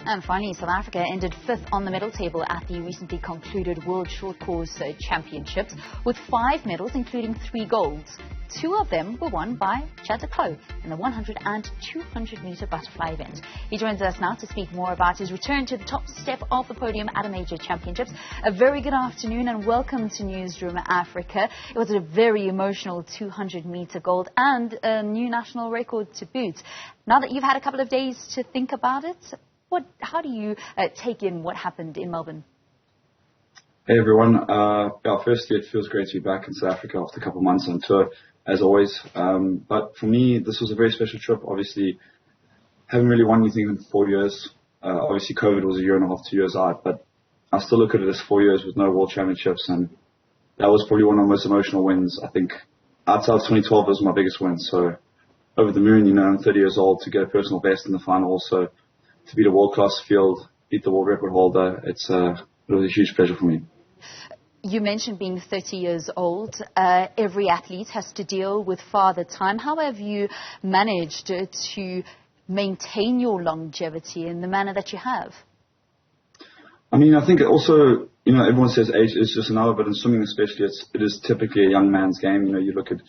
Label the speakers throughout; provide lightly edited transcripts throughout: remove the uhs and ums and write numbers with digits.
Speaker 1: And finally, South Africa ended 5th on the medal table at the recently concluded World Short Course Championships with 5 medals, including 3 golds. 2 of them were won by Chad le Clos in the 100 and 200 meter butterfly event. He joins us now to speak more about his return to the top step of the podium at a major championships. A very good afternoon and welcome to Newzroom Afrika. It was a very emotional 200 meter gold and a new national record to boot. Now that you've had a couple of days to think about it, how do you take in what happened in Melbourne?
Speaker 2: Hey everyone. Firstly, it feels great to be back in South Africa after a couple of months on tour, as always. But for me, this was a very special trip. Obviously, haven't really won anything in 4 years. Obviously, COVID was 1.5 years, 2 years out, but I still look at it as 4 years with no World Championships, and that was probably one of the most emotional wins. I think outside of 2012 was my biggest win. So over the moon, I'm 30 years old, to get a personal best in the final, also to beat a world-class field, beat the world record holder. It was a huge pleasure for me.
Speaker 1: You mentioned being 30 years old. Every athlete has to deal with father time. How have you managed to maintain your longevity in the manner that you have?
Speaker 2: I mean, I think also, everyone says age is just a number, but in swimming especially, it is typically a young man's game. You look at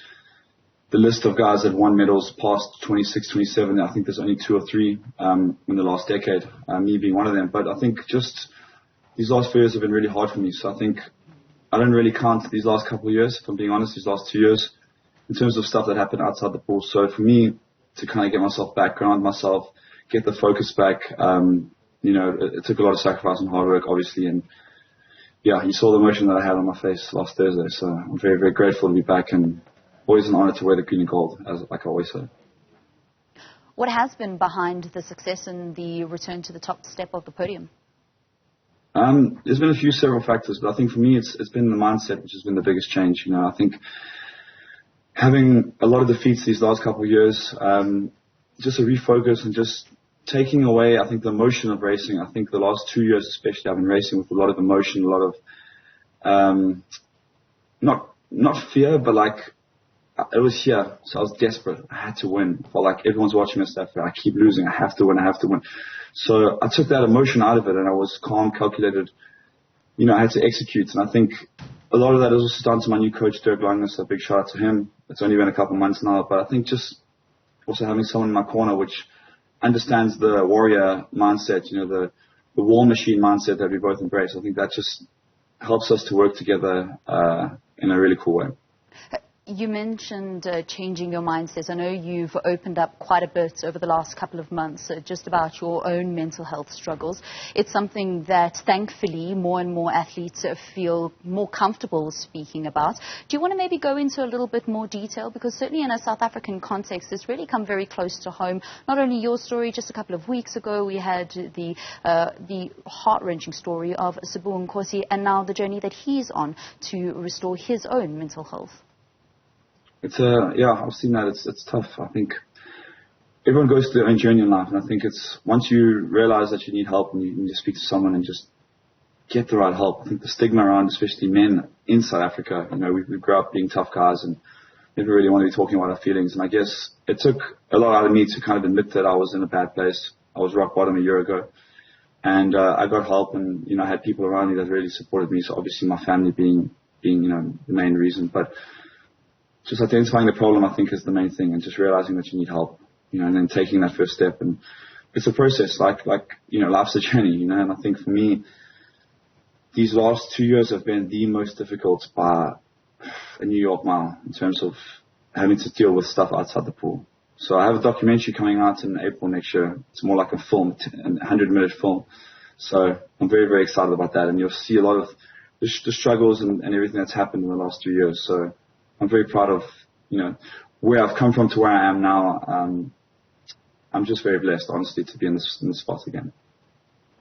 Speaker 2: the list of guys that won medals past 26, 27, I think there's only 2 or 3 in the last decade, me being one of them. But I think just these last 4 years have been really hard for me. So I think I don't really count these last couple of years, if I'm being honest, these last 2 years, in terms of stuff that happened outside the pool. So for me to kind of get myself back, ground myself, get the focus back, it took a lot of sacrifice and hard work, obviously. And yeah, you saw the emotion that I had on my face last Thursday. So I'm very, very grateful to be back, and always an honor to wear the green and gold, like I always say.
Speaker 1: What has been behind the success and the return to the top step of the podium?
Speaker 2: There's been several factors, but I think for me it's been the mindset which has been the biggest change. I think having a lot of defeats these last couple of years, just a refocus and just taking away, I think, the emotion of racing. I think the last 2 years especially I've been racing with a lot of emotion, a lot of not fear, but it was here, so I was desperate. I had to win. I felt like everyone's watching me stuff. I keep losing. I have to win. I have to win. So I took that emotion out of it, and I was calm, calculated. I had to execute, and I think a lot of that is also down to my new coach, Dirk Langness. A big shout out to him. It's only been a couple of months now, but I think just also having someone in my corner which understands the warrior mindset, the war machine mindset that we both embrace. I think that just helps us to work together in a really cool way.
Speaker 1: You mentioned changing your mindset. I know you've opened up quite a bit over the last couple of months just about your own mental health struggles. It's something that thankfully more and more athletes feel more comfortable speaking about. Do you want to maybe go into a little bit more detail? Because certainly in a South African context, it's really come very close to home. Not only your story, just a couple of weeks ago we had the heart-wrenching story of Sabu Nkosi, and now the journey that he's on to restore his own mental health.
Speaker 2: I've seen that. It's tough. I think everyone goes through their own journey in life, and I think it's once you realize that you need help and you need to speak to someone and just get the right help. I think the stigma around, especially men in South Africa, we grew up being tough guys and never really want to be talking about our feelings. And I guess it took a lot out of me to kind of admit that I was in a bad place. I was rock bottom a year ago, and I got help, and I had people around me that really supported me. So obviously my family being the main reason, but just identifying the problem, I think, is the main thing, and just realizing that you need help, and then taking that first step. And it's a process, like life's a journey, and I think for me, these last 2 years have been the most difficult by a New York mile in terms of having to deal with stuff outside the pool. So I have a documentary coming out in April next year. It's more like a film, a 100-minute film. So I'm very, very excited about that, and you'll see a lot of the struggles and everything that's happened in the last 2 years. So I'm very proud of, where I've come from to where I am now. I'm just very blessed, honestly, to be in this spot again.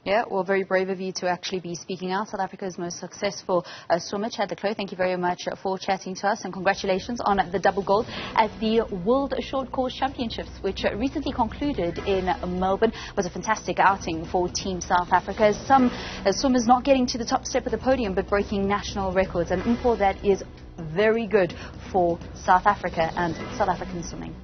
Speaker 1: Yeah, well, very brave of you to actually be speaking out. South Africa's most successful swimmer, Chad le Clos, thank you very much for chatting to us, and congratulations on the double gold at the World Short Course Championships, which recently concluded in Melbourne. It was a fantastic outing for Team South Africa. Some swimmers not getting to the top step of the podium, but breaking national records, and that is very good for South Africa and South African swimming.